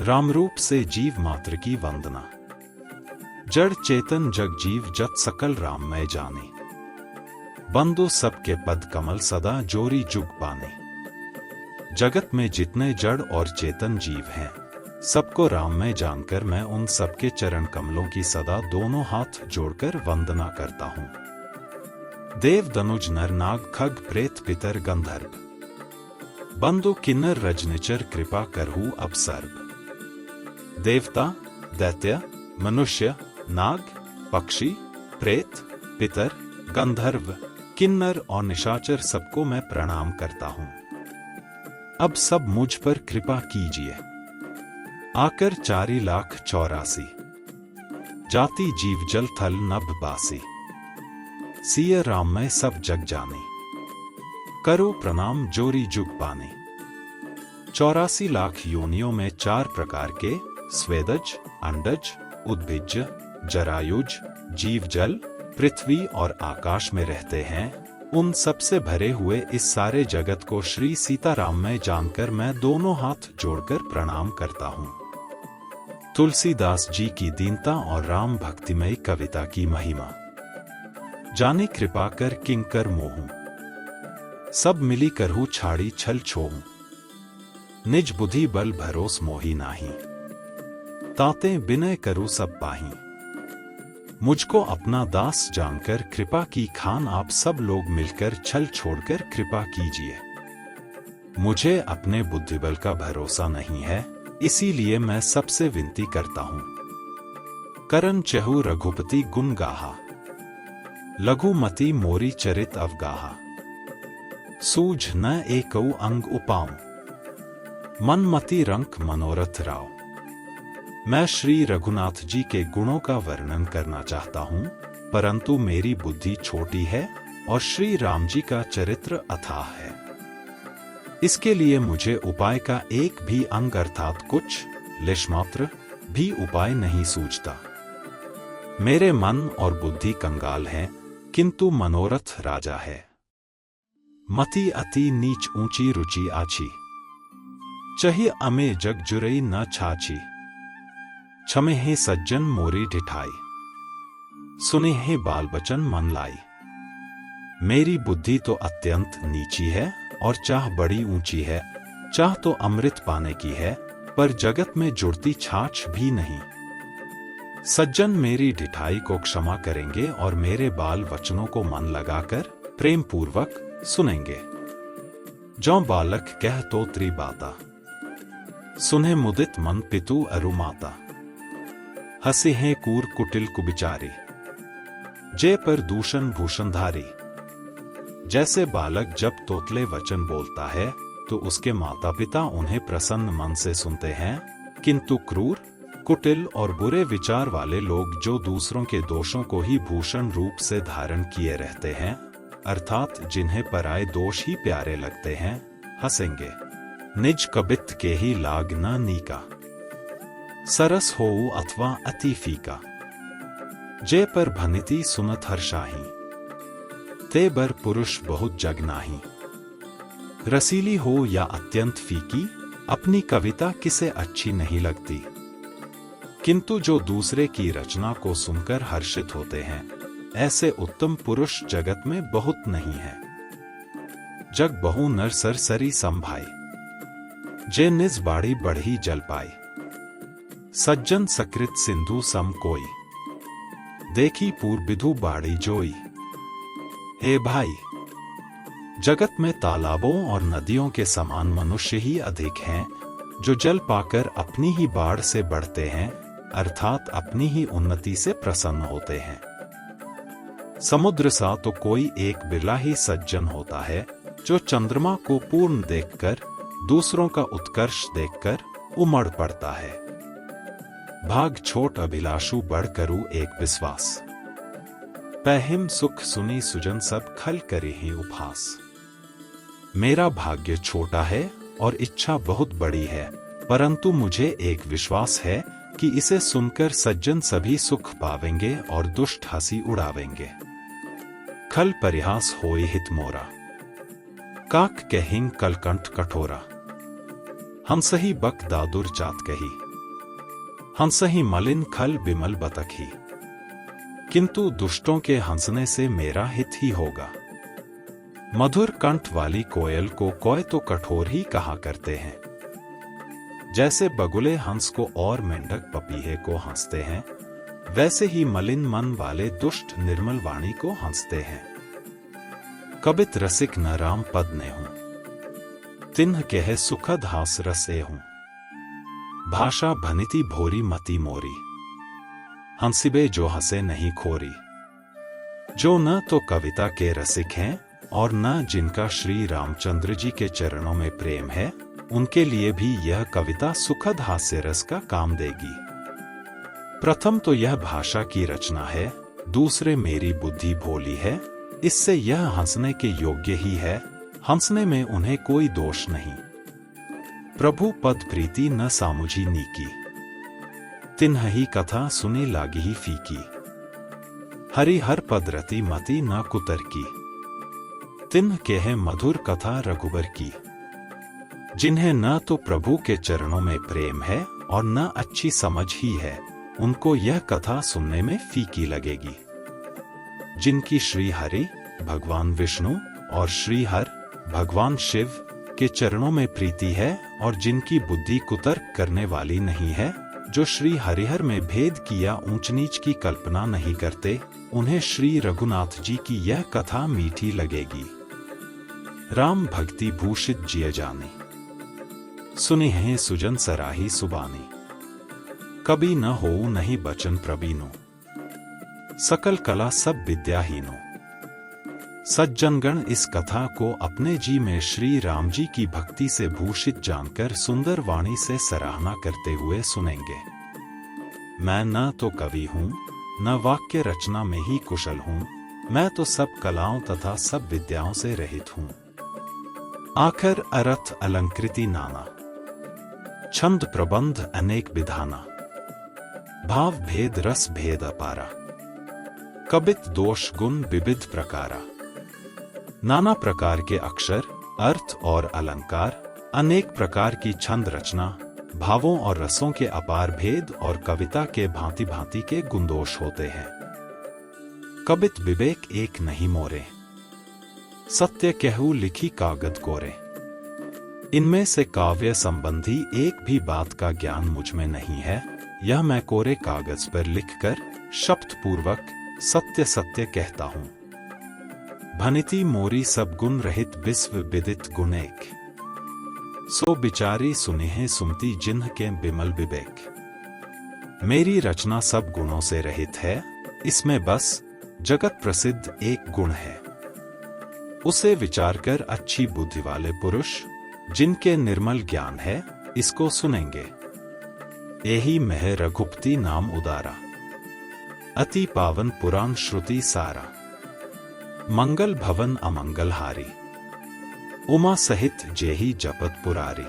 रामरूप से जीव मात्र की वंदना। जड़ चेतन जग जीव जत सकल राममय जाने। बंदो सबके पद कमल सदा जोरी जुग पाने। जगत में जितने जड़ और चेतन जीव हैं, सबको राममय जानकर मैं उन सबके चरण कमलों की सदा दोनों हाथ जोड़कर वंदना करता हूँ। देव दनुज नर नाग खग प्रेत पितर गंधर्व। बंदो किन्नर रजनिचर कृपा करहु अब सर्व। देवता, दैत्य, मनुष्य, नाग, पक्षी, प्रेत, पितर, गंधर्व, किन्नर और निशाचर सबको मैं प्रणाम करता हूँ। अब सब मुझ पर कृपा कीजिए। आकर 4,84,00,000 जाति जीव जल थल नभ बासी। सिय राममय सब जग जाने। करो प्रणाम जोरी जुग पाने। 84 लाख योनियों में 4 प्रकार के स्वेदज, अंडज, उद्भिज, जरायुज जीव जल, पृथ्वी और आकाश में रहते हैं। उन सबसे भरे हुए इस सारे जगत को श्री सीताराम में जानकर मैं दोनों हाथ जोड़कर प्रणाम करता हूँ। तुलसीदास जी की दीनता और राम भक्तिमय कविता की महिमा। जाने कृपा कर किंकर मोहूं। सब मिली करहु छाड़ी छल छोहूं। निज बुद्धि बल भरोस मोही नाही। ताते विनय करूं सब पाही। मुझको अपना दास जानकर कृपा की खान आप सब लोग मिलकर छल छोड़कर कृपा कीजिए। मुझे अपने बुद्धिबल का भरोसा नहीं है, इसीलिए मैं सबसे विनती करता हूं। करन चहु रघुपति गुण गाहा। लघुमति मोरी चरित अवगाहा। सूझ न एकौ अंग उपाऊं। मन मति रंक मनोरथ राव। मैं श्री रघुनाथ जी के गुणों का वर्णन करना चाहता हूँ, परंतु मेरी बुद्धि छोटी है और श्री राम जी का चरित्र अथाह है। इसके लिए मुझे उपाय का एक भी अंग अर्थात कुछ लेशमात्र भी उपाय नहीं सूझता। मेरे मन और बुद्धि कंगाल हैं, किंतु मनोरथ राजा है। मति अति नीच ऊंची रुचि आछी। चहि अमे जग जुरई न छाछी। छमे हे सज्जन मोरी ढिठाई। सुने हे बाल बचन मन लाई। मेरी बुद्धि तो अत्यंत नीची है और चाह बड़ी ऊंची है। चाह तो अमृत पाने की है, पर जगत में जुड़ती छाछ भी नहीं। सज्जन मेरी ढिठाई को क्षमा करेंगे और मेरे बाल वचनों को मन लगाकर प्रेम पूर्वक सुनेंगे। जौ बालक कह तो त्री बाता। सुने मुदित मन पितु अरु माता। हसे हैं कूर कुटिल कुबिचारी। जय पर दूषण भूषणधारी। जैसे बालक जब तोतले वचन बोलता है तो उसके माता पिता उन्हें प्रसन्न मन से सुनते हैं, किंतु क्रूर, कुटिल और बुरे विचार वाले लोग जो दूसरों के दोषों को ही भूषण रूप से धारण किए रहते हैं, अर्थात जिन्हें पराये दोष ही प्यारे लगते हैं, हंसेंगे। निज कबित के ही लाग न नीका। सरस हो अथवा अति फीका। जय पर भनिति सुनत हर्षाही। ते बर पुरुष बहुत जग नाही। रसीली हो या अत्यंत फीकी, अपनी कविता किसे अच्छी नहीं लगती, किंतु जो दूसरे की रचना को सुनकर हर्षित होते हैं, ऐसे उत्तम पुरुष जगत में बहुत नहीं है। जग बहु नर सर सरी संभाई। जे निज बाड़ी बढ़ी जल पाई। सज्जन सकृत सिंधु सम कोई। देखी पूर्विधु बाड़ी जोई। हे भाई, जगत में तालाबों और नदियों के समान मनुष्य ही अधिक हैं, जो जल पाकर अपनी ही बाढ़ से बढ़ते हैं, अर्थात अपनी ही उन्नति से प्रसन्न होते हैं। समुद्र सा तो कोई एक बिरला ही सज्जन होता है, जो चंद्रमा को पूर्ण देखकर दूसरों का उत्कर्ष देखकर उमड़ पड़ता है। भाग छोट अभिलाषु बढ़ करूं एक विश्वास। पहम सुख सुनी सुजन सब खल करे ही उपहास। मेरा भाग्य छोटा है और इच्छा बहुत बड़ी है, परंतु मुझे एक विश्वास है कि इसे सुनकर सज्जन सभी सुख पावेंगे और दुष्ट हंसी उड़ावेंगे। खल परिहास होए हित मोरा। काक कहिं कलकंठ कठोरा। हम सही बक दादुर जात कही। हंसहि मलिन खल बिमल बतखी, किंतु दुष्टों के हंसने से मेरा हित ही होगा। मधुर कंठ वाली कोयल को कोय तो कठोर ही कहा करते हैं। जैसे बगुले हंस को और मेंढक पपीहे को हंसते हैं, वैसे ही मलिन मन वाले दुष्ट निर्मल वाणी को हंसते हैं। कबित रसिक न राम पद ने हूं, तिन्ह कह सुखद हास रसे हूं। भाषा भनिति भोरी मति मोरी, हंसिबे जो हंसे नहीं खोरी। जो न तो कविता के रसिक हैं और न जिनका श्री रामचंद्र जी के चरणों में प्रेम है, उनके लिए भी यह कविता सुखद हास्य रस का काम देगी। प्रथम तो यह भाषा की रचना है, दूसरे मेरी बुद्धि भोली है, इससे यह हंसने के योग्य ही है, हंसने में उन्हें कोई दोष नहीं। प्रभु पद प्रीति न सामुझी नीकी, तिन्ह ही कथा सुनी लागी ही फीकी। हरि हर पद रति मति न कुतर की, तिन्ह कहे मधुर कथा रघुबर की। जिन्हें न तो प्रभु के चरणों में प्रेम है और न अच्छी समझ ही है, उनको यह कथा सुनने में फीकी लगेगी। जिनकी श्री हरि भगवान विष्णु और श्री हर भगवान शिव के चरणों में प्रीति है और जिनकी बुद्धि कुतर्क करने वाली नहीं है, जो श्री हरिहर में भेद की या ऊंच नीच की कल्पना नहीं करते, उन्हें श्री रघुनाथ जी की यह कथा मीठी लगेगी। राम भक्ति भूषित जिय जाने, सुनि हैं सुजन सराही सुबानी। कभी न हो नहीं बचन प्रवीणो, सकल कला सब विद्याहीनो। सज्जनगण इस कथा को अपने जी में श्री राम जी की भक्ति से भूषित जानकर सुंदर वाणी से सराहना करते हुए सुनेंगे। मैं न तो कवि हूँ, न वाक्य रचना में ही कुशल हूँ, मैं तो सब कलाओं तथा सब विद्याओं से रहित हूँ। आखर अर्थ अलंकृति नाना, छंद प्रबंध अनेक विधाना। भाव भेद रस भेद अपारा, कबित दोष गुण विविध प्रकारा। नाना प्रकार के अक्षर, अर्थ और अलंकार, अनेक प्रकार की छंद रचना, भावों और रसों के अपार भेद और कविता के भांति भांति के गुणदोष होते हैं। कबित विवेक एक नहीं मोरे, सत्य कहूँ लिखी कागद कोरे। इनमें से काव्य संबंधी एक भी बात का ज्ञान मुझ में नहीं है, यह मैं कोरे कागज पर लिखकर शब्द पूर्वक सत्य सत्य कहता हूं। भनिति मोरी सब गुण रहित विश्व विदित गुणेक, सो बिचारी सुनेह सुमति जिन्ह के बिमल विवेक। मेरी रचना सब गुणों से रहित है, इसमें बस जगत प्रसिद्ध एक गुण है। उसे विचार कर अच्छी बुद्धि वाले पुरुष, जिनके निर्मल ज्ञान है, इसको सुनेंगे। एही मह रघुपति नाम उदारा, अति पावन पुराण श्रुति सारा। मंगल भवन अमंगल हारी, उमा सहित जेही जपत पुरारी।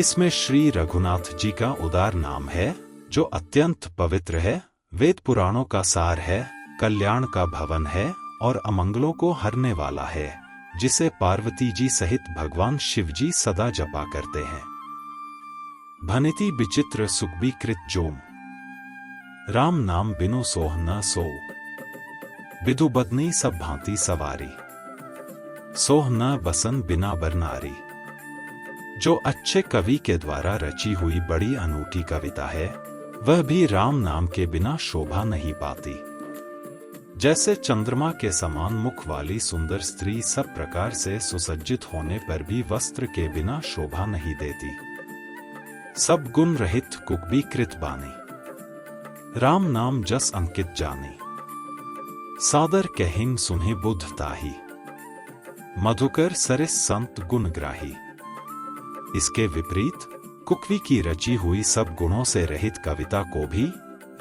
इसमें श्री रघुनाथ जी का उदार नाम है, जो अत्यंत पवित्र है, वेद पुराणों का सार है, कल्याण का भवन है और अमंगलों को हरने वाला है, जिसे पार्वती जी सहित भगवान शिव जी सदा जपा करते हैं। भनिति विचित्र सुखबी कृत जोम, राम नाम बिनु सोह न सो। विधु बदनी सब भांति सवारी, सोह न बसन बिना बरनारी। जो अच्छे कवि के द्वारा रची हुई बड़ी अनूठी कविता है, वह भी राम नाम के बिना शोभा नहीं पाती। जैसे चंद्रमा के समान मुख वाली सुंदर स्त्री सब प्रकार से सुसज्जित होने पर भी वस्त्र के बिना शोभा नहीं देती। सब गुण रहित कुकबी कृत बानी, राम नाम जस अंकित जानी। सादर कहिंग सुने बुद्ध ताही, मधुकर सरिस संत गुणग्राही। इसके विपरीत कुकवी की रची हुई सब गुणों से रहित कविता को भी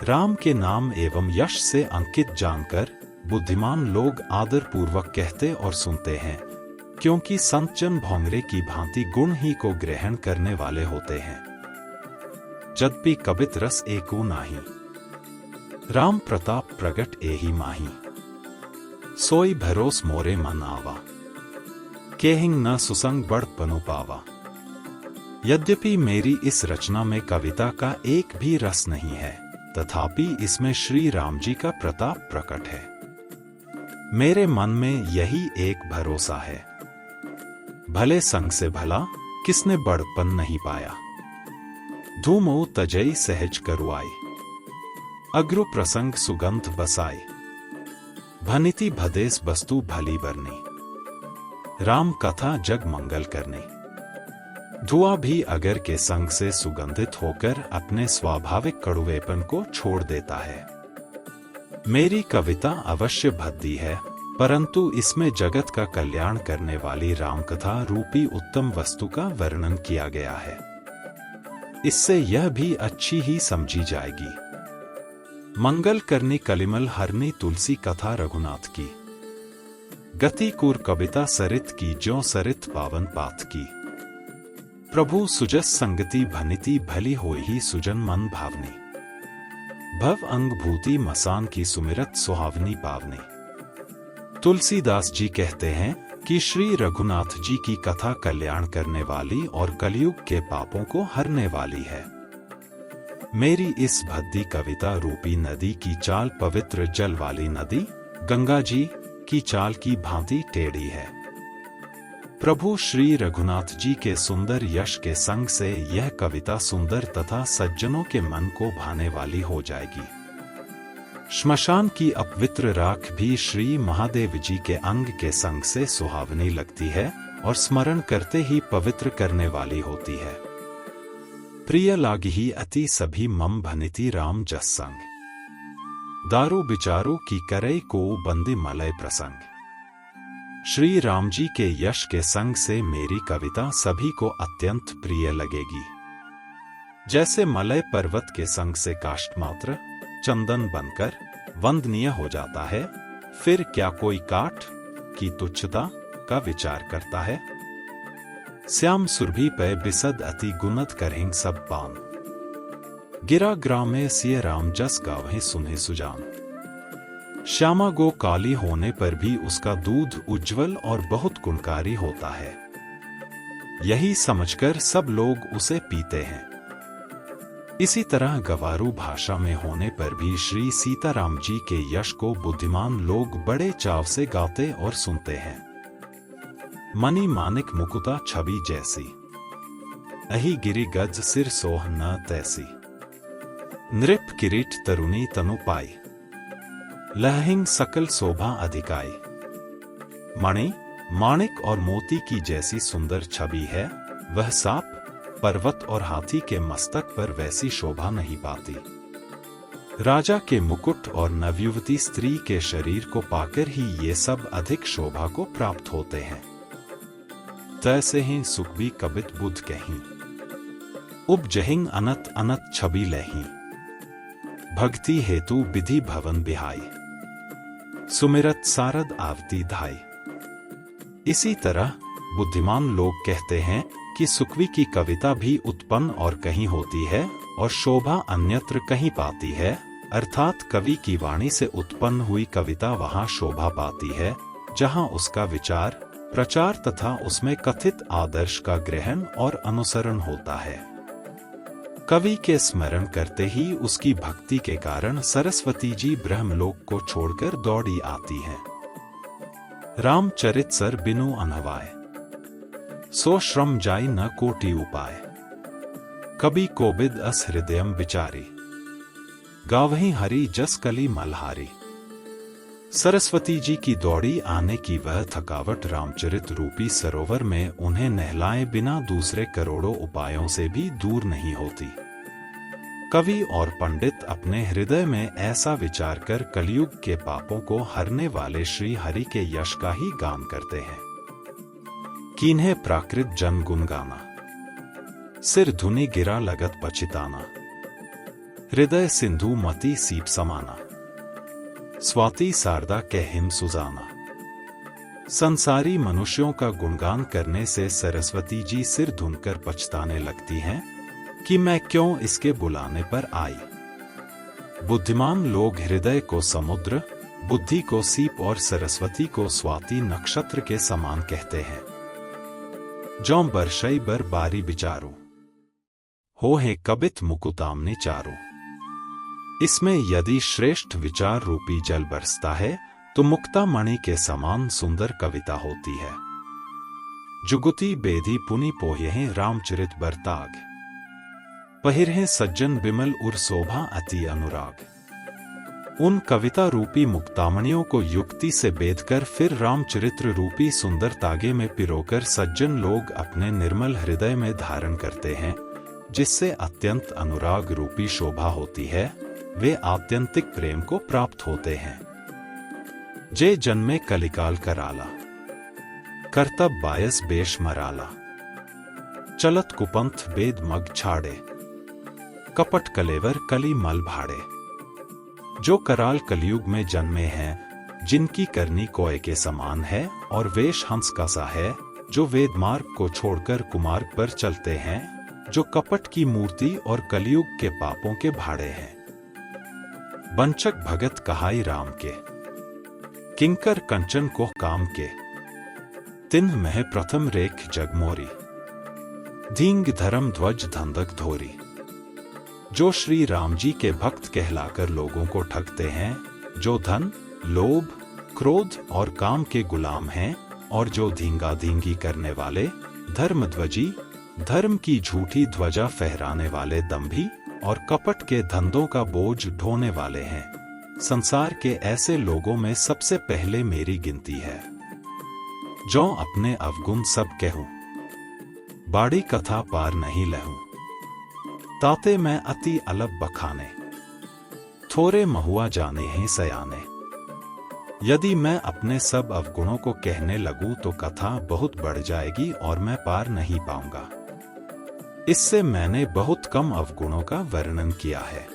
राम के नाम एवं यश से अंकित जानकर बुद्धिमान लोग आदर पूर्वक कहते और सुनते हैं, क्योंकि संतजन भौंगरे की भांति गुण ही को ग्रहण करने वाले होते हैं। जद्यपि कबित रस एकू नाही, राम प्रताप प्रगट एही माही। सोई भरोस मोरे मन आवा, केहिंग न सुसंग बढ़ पनु पावा। यद्यपि मेरी इस रचना में कविता का एक भी रस नहीं है, तथापि इसमें श्री राम जी का प्रताप प्रकट है। मेरे मन में यही एक भरोसा है, भले संग से भला किसने बड़पन नहीं पाया। धूमो तजई सहज करुआई, अग्रु प्रसंग सुगंध बसाई। भनिति भदेस वस्तु भली बरनी, राम कथा जग मंगल करनी। धुआं भी अगर के संग से सुगंधित होकर अपने स्वाभाविक कड़ुवेपन को छोड़ देता है। मेरी कविता अवश्य भद्दी है, परंतु इसमें जगत का कल्याण करने वाली रामकथा रूपी उत्तम वस्तु का वर्णन किया गया है। इससे यह भी अच्छी ही समझी जाएगी। मंगल करनी कलिमल हरनी तुलसी कथा रघुनाथ की, गति कुर कविता सरित की ज्यों सरित पावन पात की। प्रभु सुजस संगति भनिति भली होई ही सुजन मन भावनी। भव अंग भूति मसान की सुमिरत सुहावनी पावनी। तुलसीदास जी कहते हैं कि श्री रघुनाथ जी की कथा कल्याण करने वाली और कलयुग के पापों को हरने वाली है। मेरी इस भद्दी कविता रूपी नदी की चाल पवित्र जल वाली नदी गंगा जी की चाल की भांति टेढ़ी है। प्रभु श्री रघुनाथ जी के सुंदर यश के संग से यह कविता सुंदर तथा सज्जनों के मन को भाने वाली हो जाएगी। श्मशान की अपवित्र राख भी श्री महादेव जी के अंग के संग से सुहावनी लगती है और स्मरण करते ही पवित्र करने वाली होती है। प्रिय लागी अति सभी मम भनिति राम जस संग, दारू विचारों की करई को बंदी मलय प्रसंग। श्री राम जी के यश के संग से मेरी कविता सभी को अत्यंत प्रिय लगेगी। जैसे मलय पर्वत के संग से काष्ठ मात्र चंदन बनकर वंदनीय हो जाता है, फिर क्या कोई काठ की तुच्छता का विचार करता है। श्याम सुरभि पे बिसद अति गुणत करें सब पान, गिरा ग्रामे सिय राम जस गावहे सुने सुजान। श्यामा गो काली होने पर भी उसका दूध उज्जवल और बहुत गुणकारी होता है, यही समझकर सब लोग उसे पीते हैं। इसी तरह गवारू भाषा में होने पर भी श्री सीताराम जी के यश को बुद्धिमान लोग बड़े चाव से गाते और सुनते हैं। मणि मानिक मुकुता छवि जैसी, अहि गिरि गज सिर सोह न तैसी। नृप किरीट तरुणी तनु पाई, लहिंग सकल शोभा अधिकाई। मणि माणिक और मोती की जैसी सुंदर छवि है, वह सांप पर्वत और हाथी के मस्तक पर वैसी शोभा नहीं पाती। राजा के मुकुट और नवयुवती स्त्री के शरीर को पाकर ही ये सब अधिक शोभा को प्राप्त होते हैं। तैसे ही सुखबी कबित बुद्ध कहीं, उपजहिंग अनत अनत छवि लहीं। भक्ति हेतु विधि भवन बिहाई, सुमिरत सारद आवती धाई। इसी तरह बुद्धिमान लोग कहते हैं कि सुकवी की कविता भी उत्पन्न और कहीं होती है और शोभा अन्यत्र कहीं पाती है, अर्थात कवि की वाणी से उत्पन्न हुई कविता वहां शोभा पाती है जहां उसका विचार प्रचार तथा उसमें कथित आदर्श का ग्रहण और अनुसरण होता है। कवि के स्मरण करते ही उसकी भक्ति के कारण सरस्वती जी ब्रह्मलोक को छोड़कर दौड़ी आती हैं। रामचरित सर बिनु अनहवाए, सो श्रम जाई न कोटि उपाय। कवि कोबिद अस हृदयम विचारी, गावहीं हरि जस कली मल्हारी। सरस्वती जी की दौड़ी आने की वह थकावट रामचरित रूपी सरोवर में उन्हें नहलाए बिना दूसरे करोड़ों उपायों से भी दूर नहीं होती। कवि और पंडित अपने हृदय में ऐसा विचार कर कलयुग के पापों को हरने वाले श्री हरि के यश का ही गान करते हैं। कीन्हे प्राकृत जन गुण गाना, सिर धुनि गिरा लगत पछिताना। हृदय सिंधु मति सीप समाना, स्वाति शारदा कहिम सुजाना। संसारी मनुष्यों का गुणगान करने से सरस्वती जी सिर धुनकर पछताने लगती हैं कि मैं क्यों इसके बुलाने पर आई। बुद्धिमान लोग हृदय को समुद्र, बुद्धि को सीप और सरस्वती को स्वाति नक्षत्र के समान कहते हैं। जौं बरसई बर बारी विचारो, हो है कबित मुकुतामने चारो। इसमें यदि श्रेष्ठ विचार रूपी जल बरसता है तो मुक्तामणि के समान सुंदर कविता होती है। जुगुती बेधी पुनि पोह्यें रामचरित बरताग, पहिरहें सज्जन बिमल उर शोभा अति अनुराग। उन कविता रूपी मुक्तामणियों को युक्ति से बेधकर फिर रामचरित्र रूपी सुंदर तागे में पिरोकर सज्जन लोग अपने निर्मल हृदय में धारण करते हैं, जिससे अत्यंत अनुराग रूपी शोभा होती है। वे आत्यंतिक प्रेम को प्राप्त होते हैं। जे जन्मे कलिकाल कराला, करतब बायस बेश मराला। चलत कुपंथ बेद मग छाड़े, कपट कलेवर कली मल भाड़े। जो कराल कलयुग में जन्मे हैं, जिनकी करनी कोय के समान है और वेश हंस का सा है, जो वेद मार्ग को छोड़कर कुमार्ग पर चलते हैं, जो कपट की मूर्ति और कलयुग के पापों के भाड़े हैं। बंचक भगत कहाई राम के, किंकर कंचन को काम के। तिन्ह मह प्रथम रेख जगमोरी, धींग धर्म ध्वज धंधक धोरी। जो श्री राम जी के भक्त कहलाकर लोगों को ठगते हैं, जो धन, लोभ, क्रोध और काम के गुलाम हैं, और जो धींगा धींगी करने वाले, धर्मध्वजी, धर्म की झूठी ध्वजा फहराने वाले दंभी और कपट के धंधों का बोझ ढोने वाले हैं। संसार के ऐसे लोगों में सबसे पहले मेरी गिनती है। जो अपने अवगुण सब कहूं, बाड़ी कथा पार नहीं लहूं। ताते मैं अति अलग बखाने, थोरे महुआ जाने हैं सयाने। यदि मैं अपने सब अवगुणों को कहने लगूं तो कथा बहुत बढ़ जाएगी और मैं पार नहीं पाऊंगा। इससे मैंने बहुत कम अवगुणों का वर्णन किया है।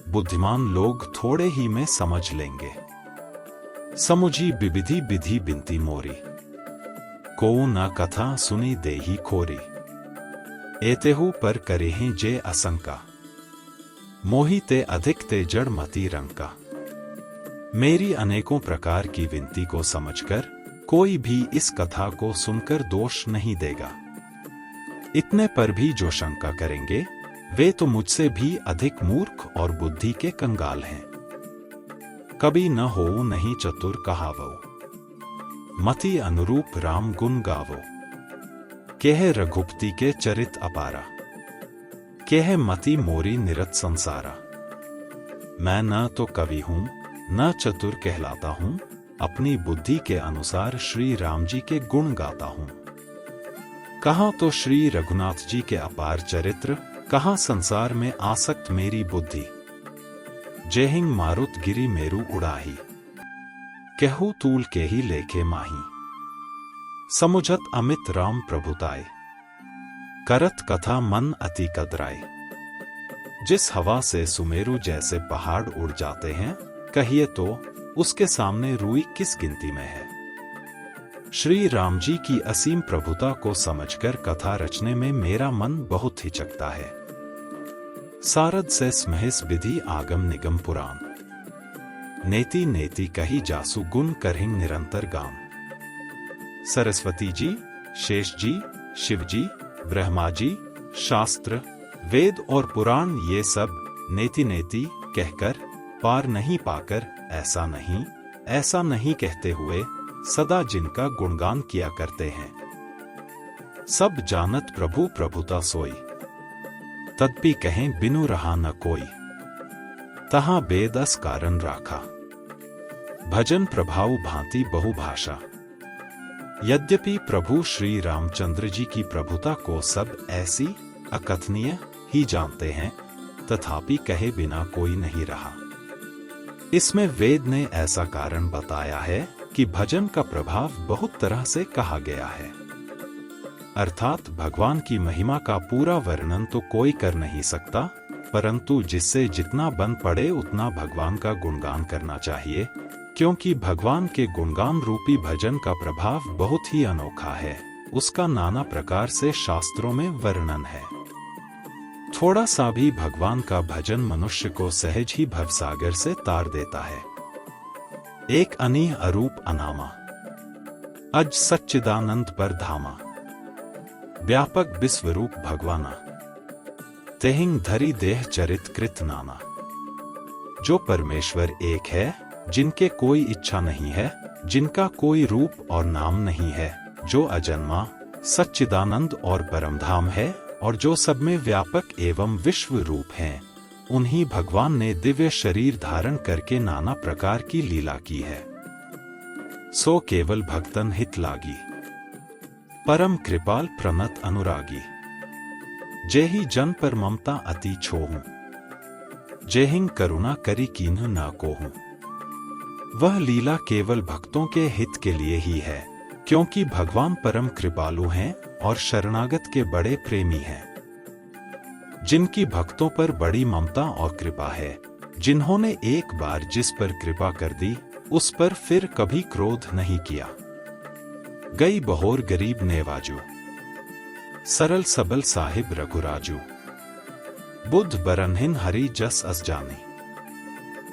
बुद्धिमान लोग थोड़े ही में समझ लेंगे। समुझी बिबिधि बिधि बिनती मोरी, को न कथा सुनी देही खोरी। एतेहु पर करेहीं जे असंका, मोहि ते अधिक ते जड़ मति रंका। मेरी अनेकों प्रकार की विनती को समझकर कोई भी इस कथा को सुनकर दोष नहीं देगा। इतने पर भी जो शंका करेंगे, वे तो मुझसे भी अधिक मूर्ख और बुद्धि के कंगाल हैं। कभी न हो नहीं चतुर कहावो, मति अनुरूप राम गुण गावो। केह रघुपति के चरित अपारा, केह मति मोरी निरत संसारा। मैं न तो कवि हूं न चतुर कहलाता हूं, अपनी बुद्धि के अनुसार श्री राम जी के गुण गाता हूं। कहाँ तो श्री रघुनाथ जी के अपार चरित्र, कहाँ संसार में आसक्त मेरी बुद्धि। जेहिंग मारुत गिरी मेरू उड़ाही, कहू तूल के ही लेखे माही। समुझत अमित राम प्रभुताय, करत कथा मन अति कदराय। जिस हवा से सुमेरु जैसे पहाड़ उड़ जाते हैं, कहिए तो उसके सामने रुई किस गिनती में है। श्री राम जी की असीम प्रभुता को समझकर कथा रचने में मेरा मन बहुत हिचकता है। सारद से स्महिस विधि आगम निगम पुराण, नेति नेति कही जासु गुण करहिं निरंतर गाम। सरस्वती जी, शेष जी, शिव जी, ब्रह्मा जी, शास्त्र, वेद और पुराण ये सब नेति नेति कहकर पार नहीं पाकर ऐसा नहीं कहते हुए सदा जिनका गुणगान किया करते हैं। सब जानत प्रभु प्रभुता सोई, तदपि कहें बिनु रहा न कोई। तहां बेदस कारण राखा, भजन प्रभाव भांति बहुभाषा। यद्यपि प्रभु श्री रामचंद्र जी की प्रभुता को सब ऐसी अकथनीय ही जानते हैं, तथापि कहे बिना कोई नहीं रहा। इसमें वेद ने ऐसा कारण बताया है कि भजन का प्रभाव बहुत तरह से कहा गया है। अर्थात भगवान की महिमा का पूरा वर्णन तो कोई कर नहीं सकता, परंतु जिससे जितना बन पड़े उतना भगवान का गुणगान करना चाहिए, क्योंकि भगवान के गुणगान रूपी भजन का प्रभाव बहुत ही अनोखा है। उसका नाना प्रकार से शास्त्रों में वर्णन है। थोड़ा सा भी भगवान का भजन मनुष्य को सहज ही भवसागर से तार देता है। एक अनीह अरूप अनामा, अज सच्चिदानंद पर धामा। व्यापक विश्वरूप भगवाना, तेहिं धरी देह चरित कृत नाना। जो परमेश्वर एक है, जिनके कोई इच्छा नहीं है, जिनका कोई रूप और नाम नहीं है, जो अजन्मा, सच्चिदानंद और परमधाम है, और जो सब में व्यापक एवं विश्व रूप हैं, उन्हीं भगवान ने दिव्य शरीर धारण करके नाना प्रकार की लीला की है। सो केवल भक्तन हित लागी, परम कृपाल प्रणत अनुरागी। जेहि जन पर ममता अति छोहूं, जेहिं करुणा करी कीन्ह ना कोहूं। वह लीला केवल भक्तों के हित के लिए ही है, क्योंकि भगवान परम कृपालु हैं और शरणागत के बड़े प्रेमी हैं। जिनकी भक्तों पर बड़ी ममता और कृपा है, जिन्होंने एक बार जिस पर कृपा कर दी, उस पर फिर कभी क्रोध नहीं किया। गई बहोर गरीब नेवाजू, सरल सबल साहिब रघुराजू। बुद्ध बरनहिन हरि जस अस जाने,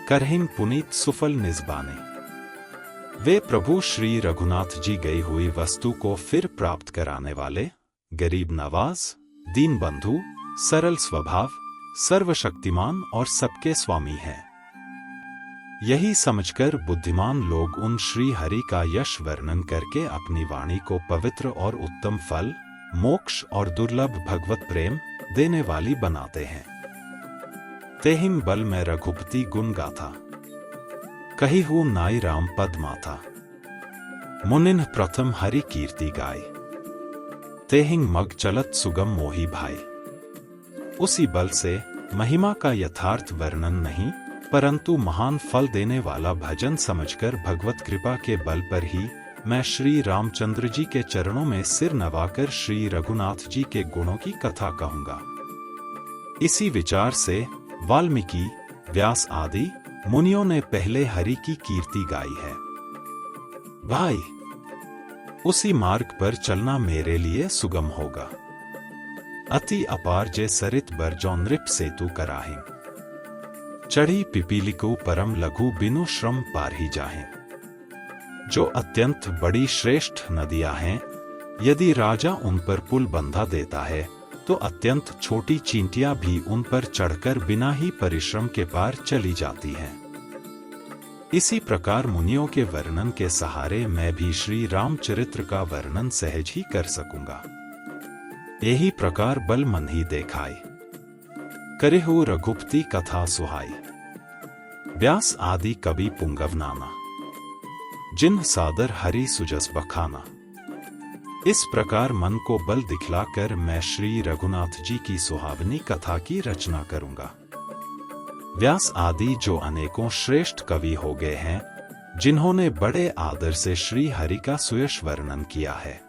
करहिन पुनीत सुफल निजबाने। वे प्रभु श्री रघुनाथ जी गई हुई वस्तु को फिर प्राप्त कराने वाले, गरीब नवाज, दीन बंधु, सरल स्वभाव, सर्वशक्तिमान और सबके स्वामी हैं। यही समझकर बुद्धिमान लोग उन श्री हरि का यश वर्णन करके अपनी वाणी को पवित्र और उत्तम फल, मोक्ष और दुर्लभ भगवत प्रेम देने वाली बनाते हैं। तेहिं बल में रघुपति गुण गाथा, कही हूँ नाई राम पद माथा। मुनिन प्रथम हरि कीर्ति गाय, तेहिं मग चलत सुगम मोही भाई। उसी बल से महिमा का यथार्थ वर्णन नहीं, परंतु महान फल देने वाला भजन समझकर भगवत कृपा के बल पर ही मैं श्री रामचंद्र जी के चरणों में सिर नवाकर श्री रघुनाथ जी के गुणों की कथा कहूंगा। इसी विचार से वाल्मीकि, व्यास आदि मुनियों ने पहले हरि की कीर्ति गाई है। भाई, उसी मार्ग पर चलना मेरे लिए सुगम होगा। अति अपार जे सरित बरजौ नृप सेतु कराहें, चढ़ी पिपीलिको परम लघु बिनु श्रम पार ही जाहें। जो अत्यंत बड़ी श्रेष्ठ नदियां हैं, यदि राजा उन पर पुल बंधा देता है, तो अत्यंत छोटी चींटियां भी उन पर चढ़कर बिना ही परिश्रम के पार चली जाती हैं। इसी प्रकार मुनियों के वर्णन के सहारे मैं भी श्री रामचरित्र का वर्णन सहज ही कर सकूंगा। यही प्रकार बल मन ही देखाई, करेहु रघुपति कथा सुहाई। व्यास आदि कवि पुंगव नाना, जिन सादर हरि सुजस बखाना। इस प्रकार मन को बल दिखलाकर मैं श्री रघुनाथ जी की सुहावनी कथा की रचना करूंगा। व्यास आदि जो अनेकों श्रेष्ठ कवि हो गए हैं, जिन्होंने बड़े आदर से श्री हरि का सुयश वर्णन किया है।